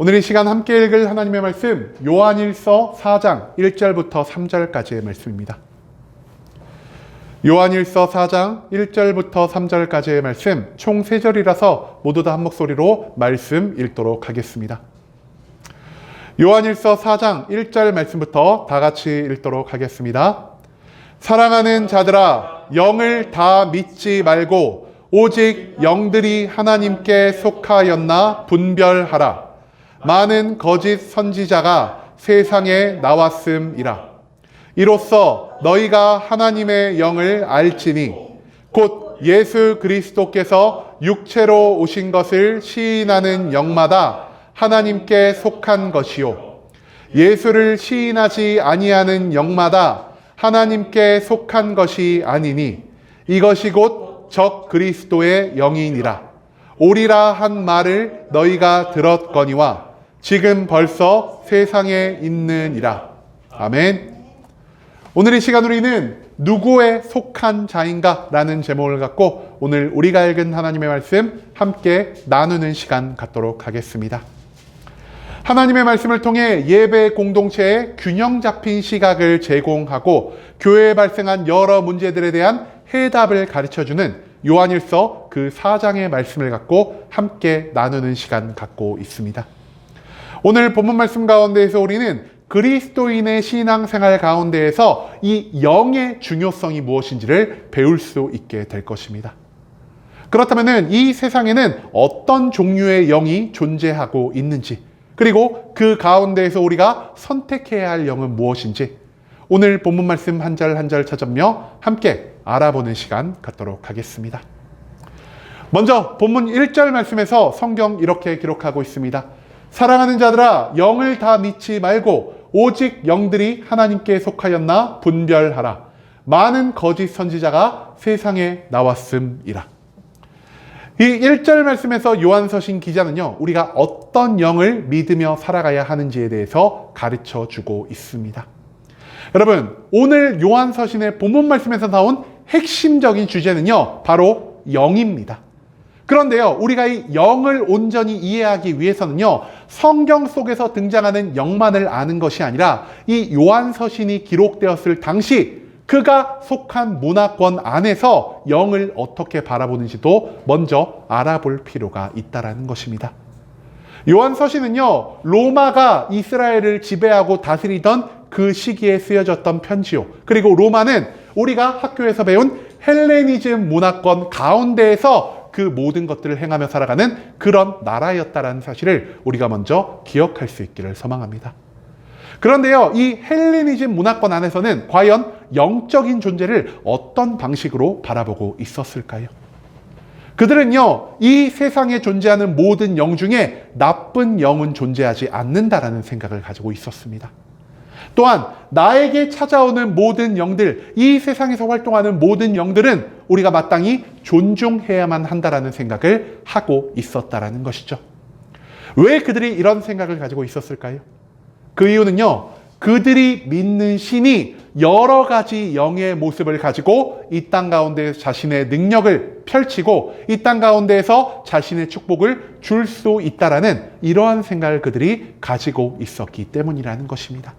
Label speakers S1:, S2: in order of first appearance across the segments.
S1: 오늘 이 시간 함께 읽을 하나님의 말씀, 요한일서 4장 1절부터 3절까지의 말씀입니다. 요한일서 4장 1절부터 3절까지의 말씀, 총 3절이라서 모두 다 한 목소리로 말씀 읽도록 하겠습니다. 요한일서 4장 1절 말씀부터 다 같이 읽도록 하겠습니다. 사랑하는 자들아, 영을 다 믿지 말고 오직 영들이 하나님께 속하였나 분별하라. 많은 거짓 선지자가 세상에 나왔음이라. 이로써 너희가 하나님의 영을 알지니 곧 예수 그리스도께서 육체로 오신 것을 시인하는 영마다 하나님께 속한 것이요, 예수를 시인하지 아니하는 영마다 하나님께 속한 것이 아니니 이것이 곧 적 그리스도의 영이니라. 오리라 한 말을 너희가 들었거니와 지금 벌써 세상에 있느니라. 아멘. 오늘 이 시간 우리는 누구에 속한 자인가? 라는 제목을 갖고 오늘 우리가 읽은 하나님의 말씀 함께 나누는 시간 갖도록 하겠습니다. 하나님의 말씀을 통해 예배 공동체에 균형 잡힌 시각을 제공하고 교회에 발생한 여러 문제들에 대한 해답을 가르쳐주는 요한일서 그 4장의 말씀을 갖고 함께 나누는 시간 갖고 있습니다. 오늘 본문 말씀 가운데에서 우리는 그리스도인의 신앙생활 가운데에서 이 영의 중요성이 무엇인지를 배울 수 있게 될 것입니다. 그렇다면 이 세상에는 어떤 종류의 영이 존재하고 있는지, 그리고 그 가운데에서 우리가 선택해야 할 영은 무엇인지 오늘 본문 말씀 한 절 한 절 찾으며 함께 알아보는 시간 갖도록 하겠습니다. 먼저 본문 1절 말씀에서 성경 이렇게 기록하고 있습니다. 사랑하는 자들아, 영을 다 믿지 말고 오직 영들이 하나님께 속하였나 분별하라. 많은 거짓 선지자가 세상에 나왔음이라. 이 1절 말씀에서 요한서신 기자는요, 우리가 어떤 영을 믿으며 살아가야 하는지에 대해서 가르쳐 주고 있습니다. 여러분, 오늘 요한서신의 본문 말씀에서 나온 핵심적인 주제는요, 바로 영입니다. 그런데요, 우리가 이 영을 온전히 이해하기 위해서는요, 성경 속에서 등장하는 영만을 아는 것이 아니라 이 요한서신이 기록되었을 당시 그가 속한 문화권 안에서 영을 어떻게 바라보는지도 먼저 알아볼 필요가 있다는 것입니다. 요한서신은요, 로마가 이스라엘을 지배하고 다스리던 그 시기에 쓰여졌던 편지요. 그리고 로마는 우리가 학교에서 배운 헬레니즘 문화권 가운데에서 그 모든 것들을 행하며 살아가는 그런 나라였다는 사실을 우리가 먼저 기억할 수 있기를 소망합니다. 그런데요, 이 헬레니즘 문화권 안에서는 과연 영적인 존재를 어떤 방식으로 바라보고 있었을까요? 그들은요, 이 세상에 존재하는 모든 영 중에 나쁜 영은 존재하지 않는다라는 생각을 가지고 있었습니다. 또한 나에게 찾아오는 모든 영들, 이 세상에서 활동하는 모든 영들은 우리가 마땅히 존중해야만 한다라는 생각을 하고 있었다라는 것이죠. 왜 그들이 이런 생각을 가지고 있었을까요? 그 이유는요, 그들이 믿는 신이 여러 가지 영의 모습을 가지고 이 땅 가운데 자신의 능력을 펼치고 이 땅 가운데에서 자신의 축복을 줄 수 있다라는 이러한 생각을 그들이 가지고 있었기 때문이라는 것입니다.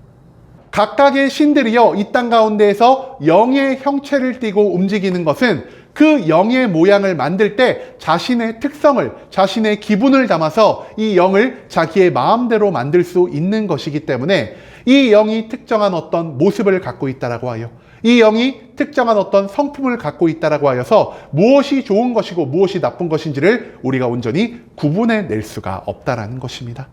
S1: 각각의 신들이요, 이 땅 가운데에서 영의 형체를 띠고 움직이는 것은 그 영의 모양을 만들 때 자신의 특성을, 자신의 기분을 담아서 이 영을 자기의 마음대로 만들 수 있는 것이기 때문에 이 영이 특정한 어떤 모습을 갖고 있다라고 하여, 이 영이 특정한 어떤 성품을 갖고 있다라고 하여서 무엇이 좋은 것이고 무엇이 나쁜 것인지를 우리가 온전히 구분해 낼 수가 없다라는 것입니다.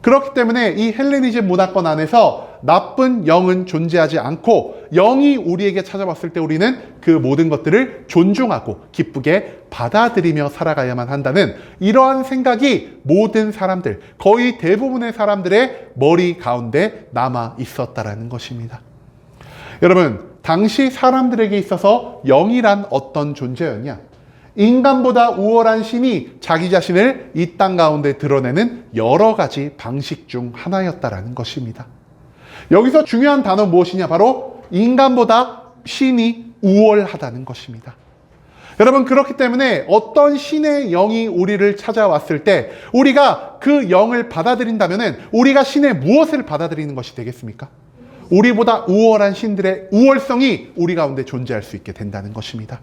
S1: 그렇기 때문에 이 헬레니즘 문화권 안에서 나쁜 영은 존재하지 않고 영이 우리에게 찾아왔을 때 우리는 그 모든 것들을 존중하고 기쁘게 받아들이며 살아가야만 한다는 이러한 생각이 모든 사람들, 거의 대부분의 사람들의 머리 가운데 남아 있었다라는 것입니다. 여러분, 당시 사람들에게 있어서 영이란 어떤 존재였냐? 인간보다 우월한 신이 자기 자신을 이 땅 가운데 드러내는 여러 가지 방식 중 하나였다라는 것입니다. 여기서 중요한 단어 무엇이냐? 바로 인간보다 신이 우월하다는 것입니다. 여러분, 그렇기 때문에 어떤 신의 영이 우리를 찾아왔을 때 우리가 그 영을 받아들인다면 우리가 신의 무엇을 받아들이는 것이 되겠습니까? 우리보다 우월한 신들의 우월성이 우리 가운데 존재할 수 있게 된다는 것입니다.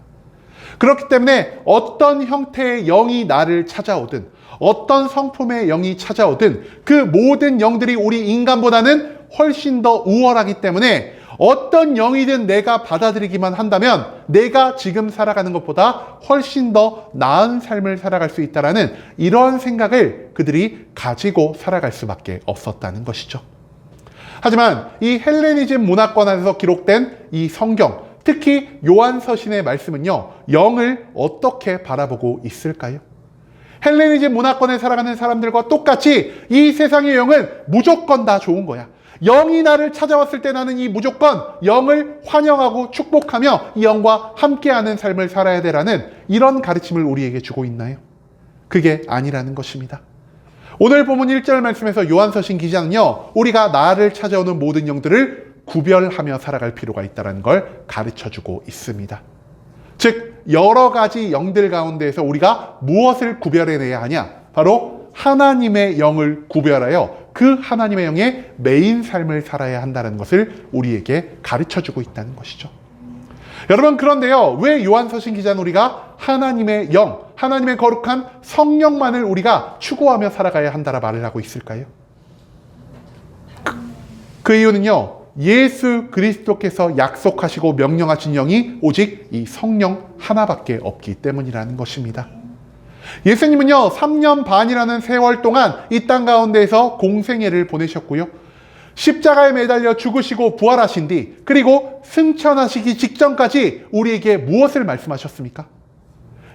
S1: 그렇기 때문에 어떤 형태의 영이 나를 찾아오든 어떤 성품의 영이 찾아오든 그 모든 영들이 우리 인간보다는 훨씬 더 우월하기 때문에 어떤 영이든 내가 받아들이기만 한다면 내가 지금 살아가는 것보다 훨씬 더 나은 삶을 살아갈 수 있다는 이러한 생각을 그들이 가지고 살아갈 수밖에 없었다는 것이죠. 하지만 이 헬레니즘 문화권 안에서 기록된 이 성경, 특히 요한서신의 말씀은요, 영을 어떻게 바라보고 있을까요? 헬레니즘 문화권에 살아가는 사람들과 똑같이 이 세상의 영은 무조건 다 좋은 거야. 영이 나를 찾아왔을 때 나는 이 무조건 영을 환영하고 축복하며 이 영과 함께하는 삶을 살아야 되라는 이런 가르침을 우리에게 주고 있나요? 그게 아니라는 것입니다. 오늘 본문 1절 말씀에서 요한서신 기자는요, 우리가 나를 찾아오는 모든 영들을 구별하며 살아갈 필요가 있다는 걸 가르쳐주고 있습니다. 즉 여러 가지 영들 가운데에서 우리가 무엇을 구별해내야 하냐? 바로 하나님의 영을 구별하여 그 하나님의 영의 메인 삶을 살아야 한다는 것을 우리에게 가르쳐주고 있다는 것이죠. 여러분, 그런데요, 왜 요한서신 기자는 우리가 하나님의 영, 하나님의 거룩한 성령만을 우리가 추구하며 살아가야 한다라 말을 하고 있을까요? 그 이유는요, 예수 그리스도께서 약속하시고 명령하신 영이 오직 이 성령 하나밖에 없기 때문이라는 것입니다. 예수님은요, 3년 반이라는 세월 동안 이 땅 가운데에서 공생애를 보내셨고요, 십자가에 매달려 죽으시고 부활하신 뒤 그리고 승천하시기 직전까지 우리에게 무엇을 말씀하셨습니까?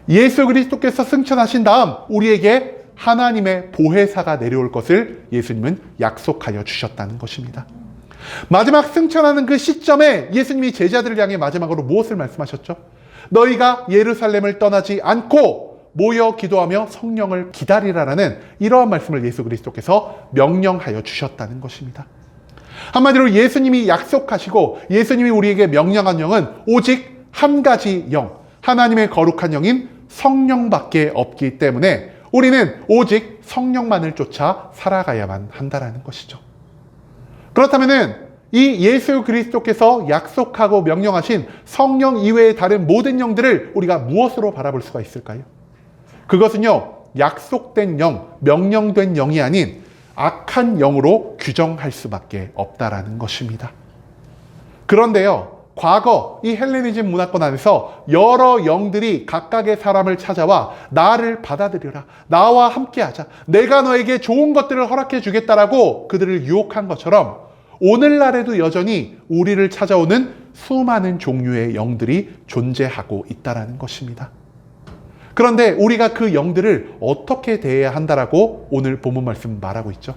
S1: 예수 그리스도께서 승천하신 다음 우리에게 하나님의 보혜사가 내려올 것을 예수님은 약속하여 주셨다는 것입니다. 마지막 승천하는 그 시점에 예수님이 제자들을 향해 마지막으로 무엇을 말씀하셨죠? 너희가 예루살렘을 떠나지 않고 모여 기도하며 성령을 기다리라라는 이러한 말씀을 예수 그리스도께서 명령하여 주셨다는 것입니다. 한마디로 예수님이 약속하시고 예수님이 우리에게 명령한 영은 오직 한 가지 영, 하나님의 거룩한 영인 성령밖에 없기 때문에 우리는 오직 성령만을 쫓아 살아가야만 한다는 것이죠. 그렇다면은 이 예수 그리스도께서 약속하고 명령하신 성령 이외의 다른 모든 영들을 우리가 무엇으로 바라볼 수가 있을까요? 그것은요, 약속된 영, 명령된 영이 아닌 악한 영으로 규정할 수밖에 없다라는 것입니다. 그런데요, 과거 이 헬레니즘 문화권 안에서 여러 영들이 각각의 사람을 찾아와 나를 받아들여라, 나와 함께하자, 내가 너에게 좋은 것들을 허락해 주겠다라고 그들을 유혹한 것처럼 오늘날에도 여전히 우리를 찾아오는 수많은 종류의 영들이 존재하고 있다는 것입니다. 그런데 우리가 그 영들을 어떻게 대해야 한다라고 오늘 본문 말씀 말하고 있죠.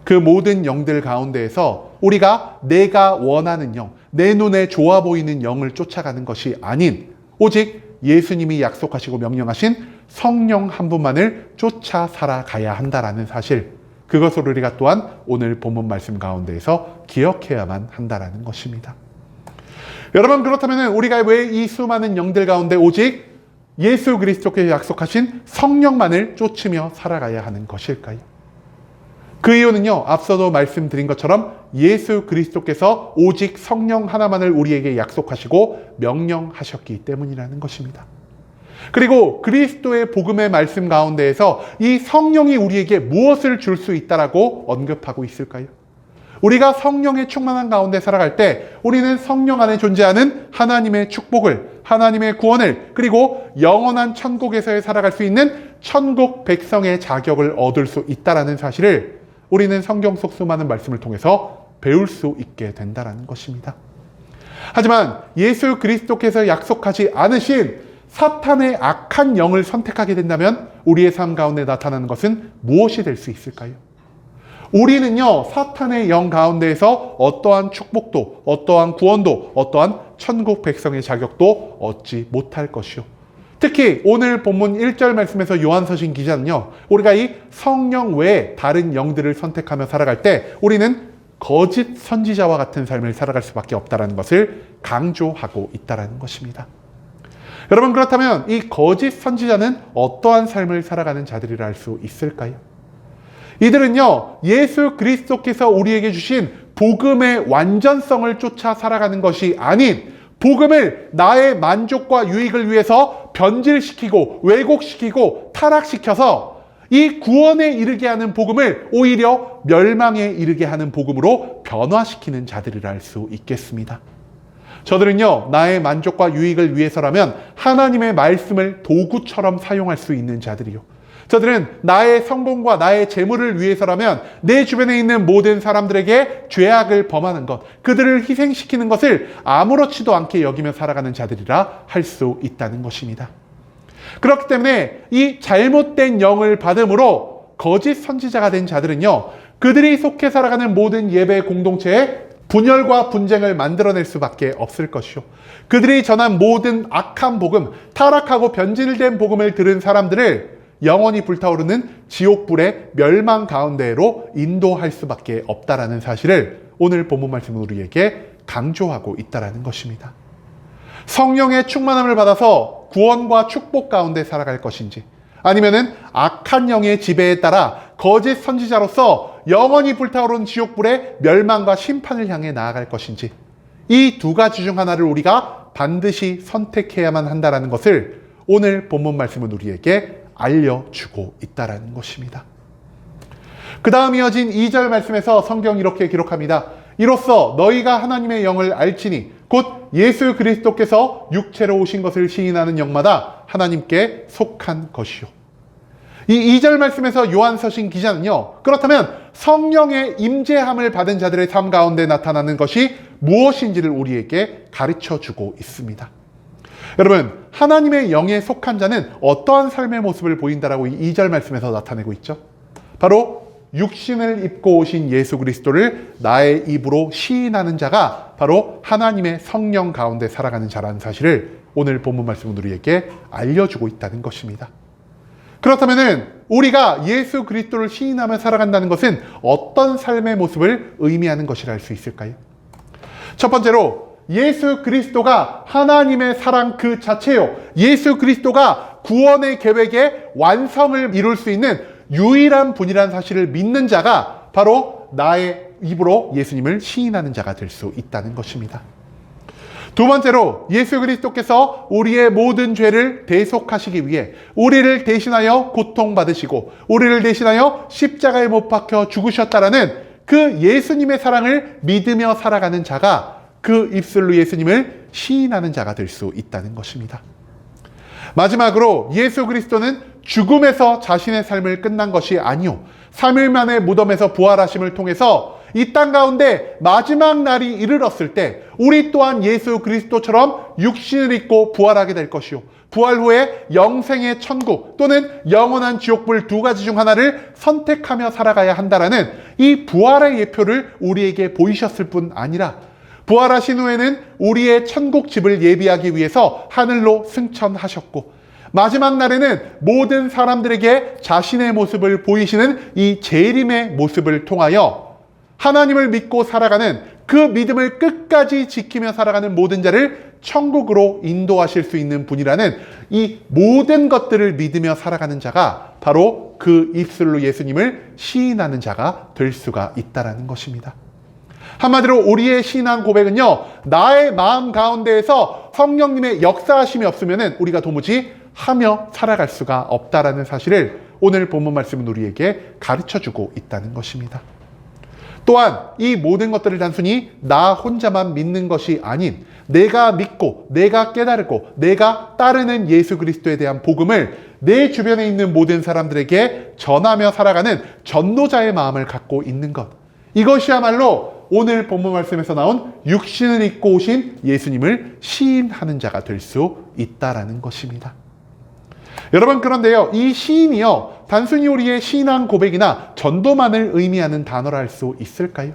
S1: 그 모든 영들 가운데에서 우리가 내가 원하는 영, 내 눈에 좋아 보이는 영을 쫓아가는 것이 아닌 오직 예수님이 약속하시고 명령하신 성령 한 분만을 쫓아 살아가야 한다라는 사실, 그것을 우리가 또한 오늘 본문 말씀 가운데에서 기억해야만 한다라는 것입니다. 여러분, 그렇다면 우리가 왜 이 수많은 영들 가운데 오직 예수 그리스도께서 약속하신 성령만을 쫓으며 살아가야 하는 것일까요? 그 이유는요, 앞서도 말씀드린 것처럼 예수 그리스도께서 오직 성령 하나만을 우리에게 약속하시고 명령하셨기 때문이라는 것입니다. 그리고 그리스도의 복음의 말씀 가운데에서 이 성령이 우리에게 무엇을 줄 수 있다라고 언급하고 있을까요? 우리가 성령의 충만한 가운데 살아갈 때 우리는 성령 안에 존재하는 하나님의 축복을, 하나님의 구원을, 그리고 영원한 천국에서의 살아갈 수 있는 천국 백성의 자격을 얻을 수 있다는 사실을 우리는 성경 속 수많은 말씀을 통해서 배울 수 있게 된다는 것입니다. 하지만 예수 그리스도께서 약속하지 않으신 사탄의 악한 영을 선택하게 된다면 우리의 삶 가운데 나타나는 것은 무엇이 될 수 있을까요? 우리는요, 사탄의 영 가운데에서 어떠한 축복도, 어떠한 구원도, 어떠한 천국 백성의 자격도 얻지 못할 것이요. 특히 오늘 본문 1절 말씀에서 요한서신 기자는요, 우리가 이 성령 외에 다른 영들을 선택하며 살아갈 때 우리는 거짓 선지자와 같은 삶을 살아갈 수밖에 없다는 것을 강조하고 있다는 것입니다. 여러분, 그렇다면 이 거짓 선지자는 어떠한 삶을 살아가는 자들이라 할 수 있을까요? 이들은요, 예수 그리스도께서 우리에게 주신 복음의 완전성을 쫓아 살아가는 것이 아닌 복음을 나의 만족과 유익을 위해서 변질시키고 왜곡시키고 타락시켜서 이 구원에 이르게 하는 복음을 오히려 멸망에 이르게 하는 복음으로 변화시키는 자들이라 할 수 있겠습니다. 저들은요, 나의 만족과 유익을 위해서라면 하나님의 말씀을 도구처럼 사용할 수 있는 자들이요, 저들은 나의 성공과 나의 재물을 위해서라면 내 주변에 있는 모든 사람들에게 죄악을 범하는 것, 그들을 희생시키는 것을 아무렇지도 않게 여기며 살아가는 자들이라 할 수 있다는 것입니다. 그렇기 때문에 이 잘못된 영을 받음으로 거짓 선지자가 된 자들은요, 그들이 속해 살아가는 모든 예배 공동체에 분열과 분쟁을 만들어낼 수밖에 없을 것이요, 그들이 전한 모든 악한 복음, 타락하고 변질된 복음을 들은 사람들을 영원히 불타오르는 지옥불의 멸망 가운데로 인도할 수밖에 없다라는 사실을 오늘 본문 말씀은 우리에게 강조하고 있다라는 것입니다. 성령의 충만함을 받아서 구원과 축복 가운데 살아갈 것인지, 아니면은 악한 영의 지배에 따라 거짓 선지자로서 영원히 불타오르는 지옥불의 멸망과 심판을 향해 나아갈 것인지, 이 두 가지 중 하나를 우리가 반드시 선택해야만 한다는 것을 오늘 본문 말씀은 우리에게 알려주고 있다는 것입니다. 그 다음 이어진 2절 말씀에서 성경이 이렇게 기록합니다. 이로써 너희가 하나님의 영을 알지니 곧 예수 그리스도께서 육체로 오신 것을 시인하는 영마다 하나님께 속한 것이요. 이 2절 말씀에서 요한서신 기자는요, 그렇다면 성령의 임재함을 받은 자들의 삶 가운데 나타나는 것이 무엇인지를 우리에게 가르쳐주고 있습니다. 여러분, 하나님의 영에 속한 자는 어떠한 삶의 모습을 보인다라고 이 2절 말씀에서 나타내고 있죠? 바로 육신을 입고 오신 예수 그리스도를 나의 입으로 시인하는 자가 바로 하나님의 성령 가운데 살아가는 자라는 사실을 오늘 본문 말씀은 우리에게 알려주고 있다는 것입니다. 그렇다면 우리가 예수 그리스도를 시인하며 살아간다는 것은 어떤 삶의 모습을 의미하는 것이라 할 수 있을까요? 첫 번째로, 예수 그리스도가 하나님의 사랑 그 자체요, 예수 그리스도가 구원의 계획의 완성을 이룰 수 있는 유일한 분이라는 사실을 믿는 자가 바로 나의 입으로 예수님을 시인하는 자가 될 수 있다는 것입니다. 두 번째로, 예수 그리스도께서 우리의 모든 죄를 대속하시기 위해 우리를 대신하여 고통받으시고 우리를 대신하여 십자가에 못 박혀 죽으셨다라는 그 예수님의 사랑을 믿으며 살아가는 자가 그 입술로 예수님을 시인하는 자가 될 수 있다는 것입니다. 마지막으로, 예수 그리스도는 죽음에서 자신의 삶을 끝난 것이 아니요, 3일 만에 무덤에서 부활하심을 통해서 이 땅 가운데 마지막 날이 이르렀을 때 우리 또한 예수 그리스도처럼 육신을 입고 부활하게 될 것이요, 부활 후에 영생의 천국 또는 영원한 지옥불 두 가지 중 하나를 선택하며 살아가야 한다라는 이 부활의 예표를 우리에게 보이셨을 뿐 아니라 부활하신 후에는 우리의 천국 집을 예비하기 위해서 하늘로 승천하셨고, 마지막 날에는 모든 사람들에게 자신의 모습을 보이시는 이 재림의 모습을 통하여 하나님을 믿고 살아가는, 그 믿음을 끝까지 지키며 살아가는 모든 자를 천국으로 인도하실 수 있는 분이라는 이 모든 것들을 믿으며 살아가는 자가 바로 그 입술로 예수님을 시인하는 자가 될 수가 있다는 것입니다. 한마디로 우리의 신앙 고백은요, 나의 마음 가운데에서 성령님의 역사하심이 없으면 우리가 도무지 하며 살아갈 수가 없다라는 사실을 오늘 본문 말씀은 우리에게 가르쳐주고 있다는 것입니다. 또한 이 모든 것들을 단순히 나 혼자만 믿는 것이 아닌 내가 믿고 내가 깨달고 내가 따르는 예수 그리스도에 대한 복음을 내 주변에 있는 모든 사람들에게 전하며 살아가는 전도자의 마음을 갖고 있는 것, 이것이야말로 오늘 본문 말씀에서 나온 육신을 입고 오신 예수님을 시인하는 자가 될 수 있다라는 것입니다. 여러분, 그런데요, 이 시인이요, 단순히 우리의 신앙 고백이나 전도만을 의미하는 단어라 할 수 있을까요?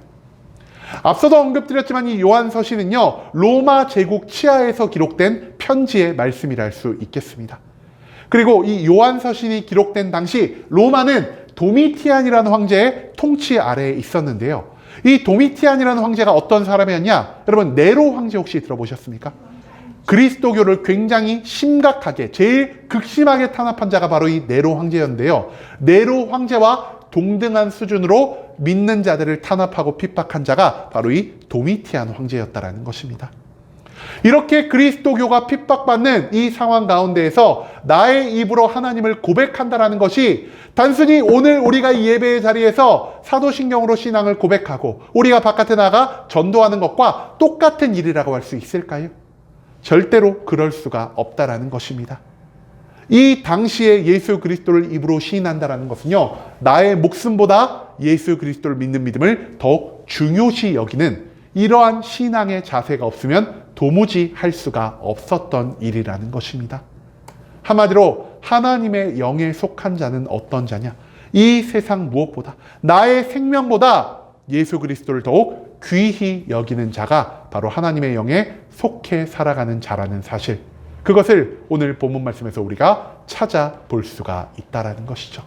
S1: 앞서도 언급드렸지만 이 요한서신은요, 로마 제국 치하에서 기록된 편지의 말씀이라 할 수 있겠습니다. 그리고 이 요한서신이 기록된 당시 로마는 도미티안이라는 황제의 통치 아래에 있었는데요, 이 도미티안이라는 황제가 어떤 사람이었냐? 여러분, 네로 황제 혹시 들어보셨습니까? 그리스도교를 굉장히 심각하게, 제일 극심하게 탄압한 자가 바로 이 네로 황제였는데요. 네로 황제와 동등한 수준으로 믿는 자들을 탄압하고 핍박한 자가 바로 이 도미티안 황제였다라는 것입니다. 이렇게 그리스도교가 핍박받는 이 상황 가운데에서 나의 입으로 하나님을 고백한다라는 것이 단순히 오늘 우리가 이 예배의 자리에서 사도신경으로 신앙을 고백하고 우리가 바깥에 나가 전도하는 것과 똑같은 일이라고 할 수 있을까요? 절대로 그럴 수가 없다라는 것입니다. 이 당시에 예수 그리스도를 입으로 시인한다라는 것은요, 나의 목숨보다 예수 그리스도를 믿는 믿음을 더욱 중요시 여기는 이러한 신앙의 자세가 없으면 도무지 할 수가 없었던 일이라는 것입니다. 한마디로 하나님의 영에 속한 자는 어떤 자냐? 이 세상 무엇보다 나의 생명보다 예수 그리스도를 더욱 귀히 여기는 자가 바로 하나님의 영에 속해 살아가는 자라는 사실, 그것을 오늘 본문 말씀에서 우리가 찾아볼 수가 있다는 것이죠.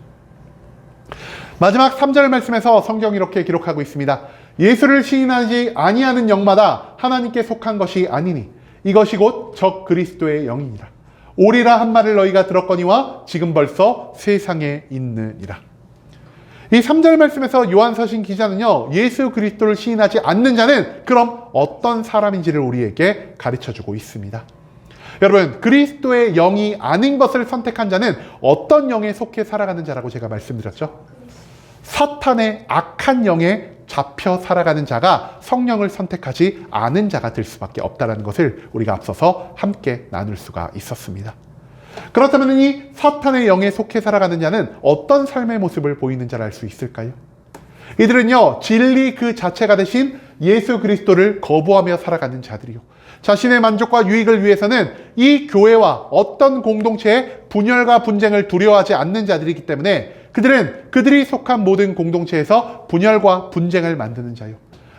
S1: 마지막 3절 말씀에서 성경이 이렇게 기록하고 있습니다. 예수를 시인하지 아니하는 영마다 하나님께 속한 것이 아니니 이것이 곧 적 그리스도의 영이니라. 오리라 한 말을 너희가 들었거니와 지금 벌써 세상에 있느니라. 이 3절 말씀에서 요한서신 기자는요, 예수 그리스도를 시인하지 않는 자는 그럼 어떤 사람인지를 우리에게 가르쳐주고 있습니다. 여러분, 그리스도의 영이 아닌 것을 선택한 자는 어떤 영에 속해 살아가는 자라고 제가 말씀드렸죠? 사탄의 악한 영에 잡혀 살아가는 자가 성령을 선택하지 않은 자가 될 수밖에 없다는 것을 우리가 앞서서 함께 나눌 수가 있었습니다. 그렇다면 이 사탄의 영에 속해 살아가는 자는 어떤 삶의 모습을 보이는 자를 알 수 있을까요? 이들은요, 진리 그 자체가 되신 예수 그리스도를 거부하며 살아가는 자들이요, 자신의 만족과 유익을 위해서는 이 교회와 어떤 공동체의 분열과 분쟁을 두려워하지 않는 자들이기 때문에 그들은 그들이 속한 모든 공동체에서 분열과 분쟁을 만드는 자요,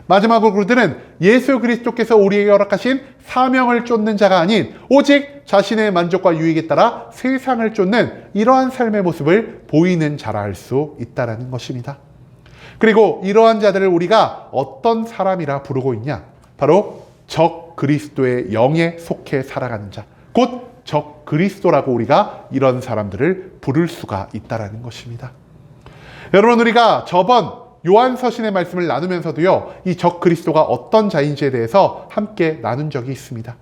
S1: 마지막으로 그들은 예수 그리스도께서 우리에게 허락하신 사명을 쫓는 자가 아닌 오직 자신의 만족과 유익에 따라 세상을 쫓는 이러한 삶의 모습을 보이는 자라 할 수 있다는 것입니다. 그리고 이러한 자들을 우리가 어떤 사람이라 부르고 있냐? 바로 적 그리스도의 영에 속해 살아가는 자, 곧 적 그리스도라고 우리가 이런 사람들을 부를 수가 있다는 것입니다. 여러분, 우리가 저번 요한서신의 말씀을 나누면서도요, 이 적 그리스도가 어떤 자인지에 대해서 함께 나눈 적이 있습니다.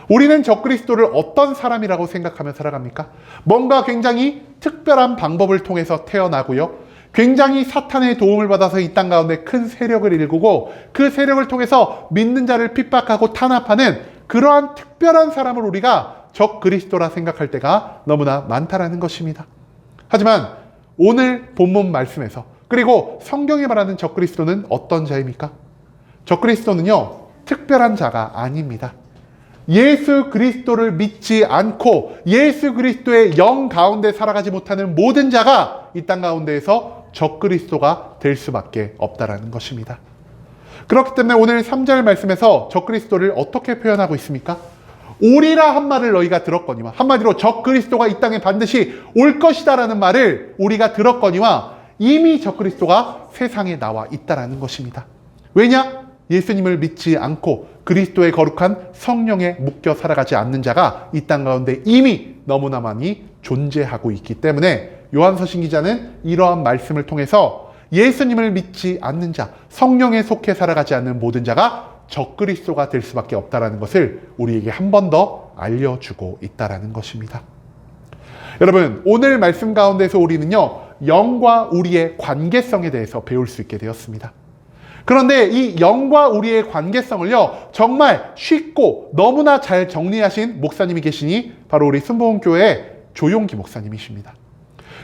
S1: 우리는 적 그리스도를 어떤 사람이라고 생각하며 살아갑니까? 뭔가 굉장히 특별한 방법을 통해서 태어나고요, 굉장히 사탄의 도움을 받아서 이 땅 가운데 큰 세력을 일구고 그 세력을 통해서 믿는 자를 핍박하고 탄압하는 그러한 특별한 사람을 우리가 적 그리스도라 생각할 때가 너무나 많다라는 것입니다. 하지만 오늘 본문 말씀에서, 그리고 성경이 말하는 적 그리스도는 어떤 자입니까? 적 그리스도는요, 특별한 자가 아닙니다. 예수 그리스도를 믿지 않고 예수 그리스도의 영 가운데 살아가지 못하는 모든 자가 이 땅 가운데에서 적 그리스도가 될 수밖에 없다라는 것입니다. 그렇기 때문에 오늘 3절 말씀에서 적 그리스도를 어떻게 표현하고 있습니까? 오리라 한 말을 너희가 들었거니와, 한마디로 적 그리스도가 이 땅에 반드시 올 것이다라는 말을 우리가 들었거니와 이미 적 그리스도가 세상에 나와 있다라는 것입니다. 왜냐? 예수님을 믿지 않고 그리스도의 거룩한 성령에 묶여 살아가지 않는 자가 이 땅 가운데 이미 너무나 많이 존재하고 있기 때문에 요한서신 기자는 이러한 말씀을 통해서 예수님을 믿지 않는 자, 성령에 속해 살아가지 않는 모든 자가 적 그리스도가 될 수밖에 없다는 것을 우리에게 한 번 더 알려주고 있다는 것입니다. 여러분, 오늘 말씀 가운데서 우리는요, 영과 우리의 관계성에 대해서 배울 수 있게 되었습니다. 그런데 이 영과 우리의 관계성을요, 정말 쉽고 너무나 잘 정리하신 목사님이 계시니 바로 우리 순복음교회 조용기 목사님이십니다.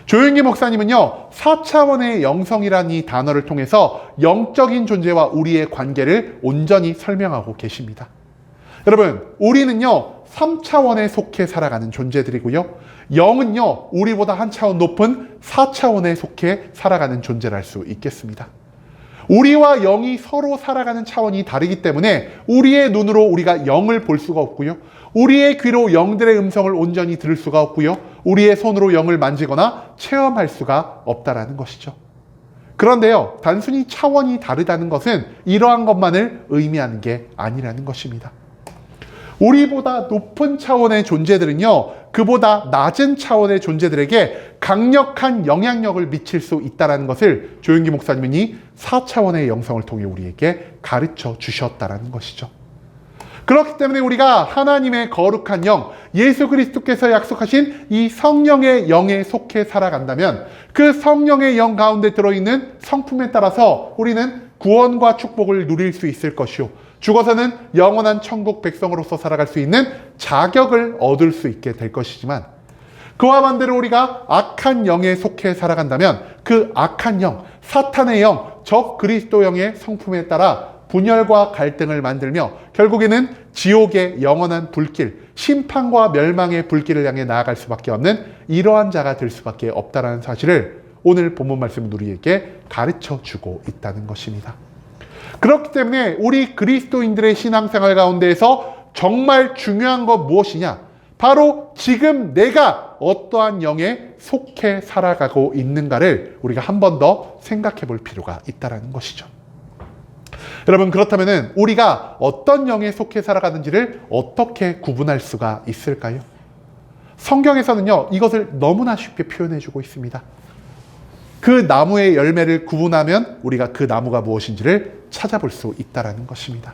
S1: 조용기 목사님은요, 4차원의 영성이라는 이 단어를 통해서 영적인 존재와 우리의 관계를 온전히 설명하고 계십니다. 여러분, 우리는요, 3차원에 속해 살아가는 존재들이고요, 영은요, 우리보다 한 차원 높은 4차원에 속해 살아가는 존재를 할 수 있겠습니다. 우리와 영이 서로 살아가는 차원이 다르기 때문에 우리의 눈으로 우리가 영을 볼 수가 없고요, 우리의 귀로 영들의 음성을 온전히 들을 수가 없고요, 우리의 손으로 영을 만지거나 체험할 수가 없다라는 것이죠. 그런데요, 단순히 차원이 다르다는 것은 이러한 것만을 의미하는 게 아니라는 것입니다. 우리보다 높은 차원의 존재들은요, 그보다 낮은 차원의 존재들에게 강력한 영향력을 미칠 수 있다는 것을 조용기 목사님은 이 4차원의 영성을 통해 우리에게 가르쳐 주셨다는 것이죠. 그렇기 때문에 우리가 하나님의 거룩한 영, 예수 그리스도께서 약속하신 이 성령의 영에 속해 살아간다면 그 성령의 영 가운데 들어있는 성품에 따라서 우리는 구원과 축복을 누릴 수 있을 것이요, 죽어서는 영원한 천국 백성으로서 살아갈 수 있는 자격을 얻을 수 있게 될 것이지만, 그와 반대로 우리가 악한 영에 속해 살아간다면 그 악한 영, 사탄의 영, 적 그리스도 영의 성품에 따라 분열과 갈등을 만들며 결국에는 지옥의 영원한 불길, 심판과 멸망의 불길을 향해 나아갈 수밖에 없는 이러한 자가 될 수밖에 없다는 사실을 오늘 본문 말씀은 우리에게 가르쳐 주고 있다는 것입니다. 그렇기 때문에 우리 그리스도인들의 신앙생활 가운데에서 정말 중요한 것 무엇이냐? 바로 지금 내가 어떠한 영에 속해 살아가고 있는가를 우리가 한 번 더 생각해 볼 필요가 있다는 것이죠. 여러분, 그렇다면 우리가 어떤 영에 속해 살아가는지를 어떻게 구분할 수가 있을까요? 성경에서는요, 이것을 너무나 쉽게 표현해 주고 있습니다. 그 나무의 열매를 구분하면 우리가 그 나무가 무엇인지를 찾아볼 수 있다는 것입니다.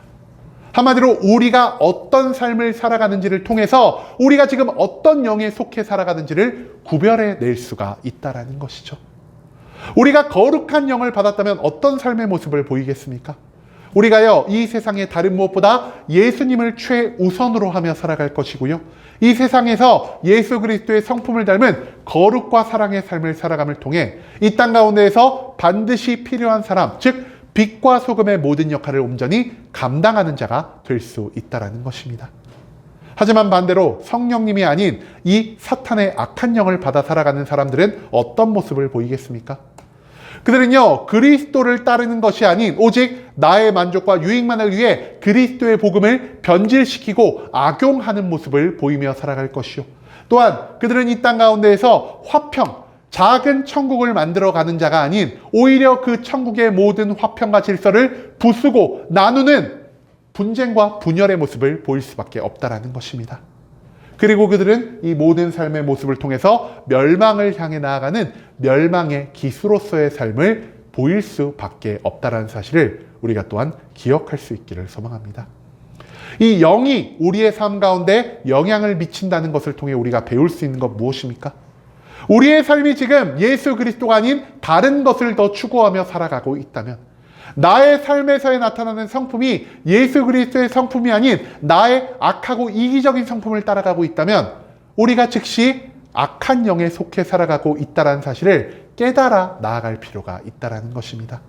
S1: 한마디로 우리가 어떤 삶을 살아가는지를 통해서 우리가 지금 어떤 영에 속해 살아가는지를 구별해 낼 수가 있다는 것이죠. 우리가 거룩한 영을 받았다면 어떤 삶의 모습을 보이겠습니까? 우리가요, 이 세상의 다른 무엇보다 예수님을 최우선으로 하며 살아갈 것이고요, 이 세상에서 예수 그리스도의 성품을 닮은 거룩과 사랑의 삶을 살아감을 통해 이 땅 가운데에서 반드시 필요한 사람, 즉 빛과 소금의 모든 역할을 온전히 감당하는 자가 될 수 있다는 것입니다. 하지만 반대로 성령님이 아닌 이 사탄의 악한 영을 받아 살아가는 사람들은 어떤 모습을 보이겠습니까? 그들은요, 그리스도를 따르는 것이 아닌 오직 나의 만족과 유익만을 위해 그리스도의 복음을 변질시키고 악용하는 모습을 보이며 살아갈 것이요, 또한 그들은 이 땅 가운데에서 화평, 작은 천국을 만들어가는 자가 아닌 오히려 그 천국의 모든 화평과 질서를 부수고 나누는 분쟁과 분열의 모습을 보일 수밖에 없다는 것입니다. 그리고 그들은 이 모든 삶의 모습을 통해서 멸망을 향해 나아가는 멸망의 기수로서의 삶을 보일 수밖에 없다는 사실을 우리가 또한 기억할 수 있기를 소망합니다. 이 영이 우리의 삶 가운데 영향을 미친다는 것을 통해 우리가 배울 수 있는 것 무엇입니까? 우리의 삶이 지금 예수 그리스도가 아닌 다른 것을 더 추구하며 살아가고 있다면, 나의 삶에서의 나타나는 성품이 예수 그리스도의 성품이 아닌 나의 악하고 이기적인 성품을 따라가고 있다면 우리가 즉시 악한 영에 속해 살아가고 있다는 사실을 깨달아 나아갈 필요가 있다는 것입니다.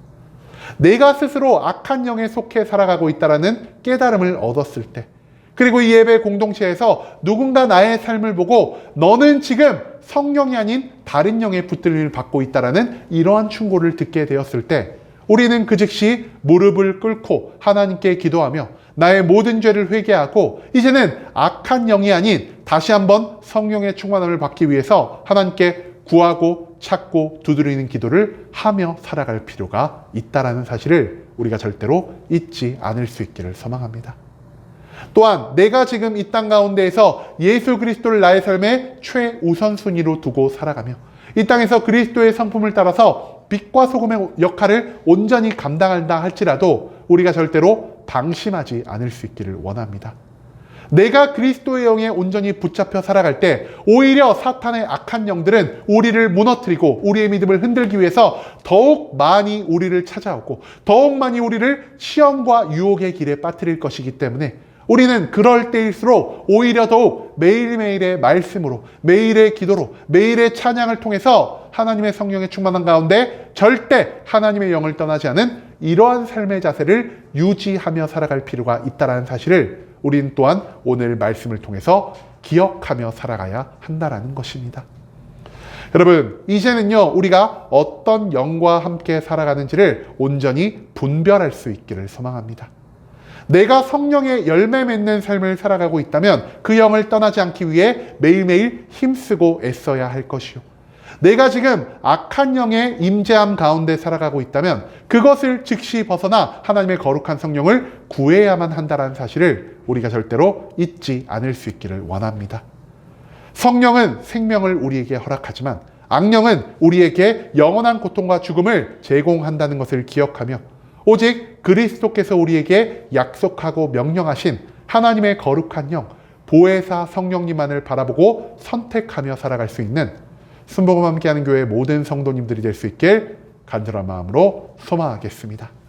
S1: 내가 스스로 악한 영에 속해 살아가고 있다는 깨달음을 얻었을 때, 그리고 이 예배 공동체에서 누군가 나의 삶을 보고 너는 지금 성령이 아닌 다른 영의 붙들림을 받고 있다는 이러한 충고를 듣게 되었을 때 우리는 그 즉시 무릎을 꿇고 하나님께 기도하며 나의 모든 죄를 회개하고 이제는 악한 영이 아닌 다시 한번 성령의 충만함을 받기 위해서 하나님께 구하고 찾고 두드리는 기도를 하며 살아갈 필요가 있다는 사실을 우리가 절대로 잊지 않을 수 있기를 소망합니다. 또한 내가 지금 이 땅 가운데에서 예수 그리스도를 나의 삶의 최우선순위로 두고 살아가며 이 땅에서 그리스도의 성품을 따라서 빛과 소금의 역할을 온전히 감당한다 할지라도 우리가 절대로 방심하지 않을 수 있기를 원합니다. 내가 그리스도의 영에 온전히 붙잡혀 살아갈 때 오히려 사탄의 악한 영들은 우리를 무너뜨리고 우리의 믿음을 흔들기 위해서 더욱 많이 우리를 찾아오고 더욱 많이 우리를 시험과 유혹의 길에 빠뜨릴 것이기 때문에 우리는 그럴 때일수록 오히려 더욱 매일매일의 말씀으로, 매일의 기도로, 매일의 찬양을 통해서 하나님의 성령의 충만한 가운데 절대 하나님의 영을 떠나지 않은 이러한 삶의 자세를 유지하며 살아갈 필요가 있다는 사실을 우리는 또한 오늘 말씀을 통해서 기억하며 살아가야 한다는 것입니다. 여러분, 이제는요, 우리가 어떤 영과 함께 살아가는지를 온전히 분별할 수 있기를 소망합니다. 내가 성령의 열매 맺는 삶을 살아가고 있다면 그 영을 떠나지 않기 위해 매일매일 힘쓰고 애써야 할 것이요, 내가 지금 악한 영의 임재함 가운데 살아가고 있다면 그것을 즉시 벗어나 하나님의 거룩한 성령을 구해야만 한다는 사실을 우리가 절대로 잊지 않을 수 있기를 원합니다. 성령은 생명을 우리에게 허락하지만 악령은 우리에게 영원한 고통과 죽음을 제공한다는 것을 기억하며 오직 그리스도께서 우리에게 약속하고 명령하신 하나님의 거룩한 영, 보혜사 성령님만을 바라보고 선택하며 살아갈 수 있는 순복음 함께하는 교회 모든 성도님들이 될 수 있길 간절한 마음으로 소망하겠습니다.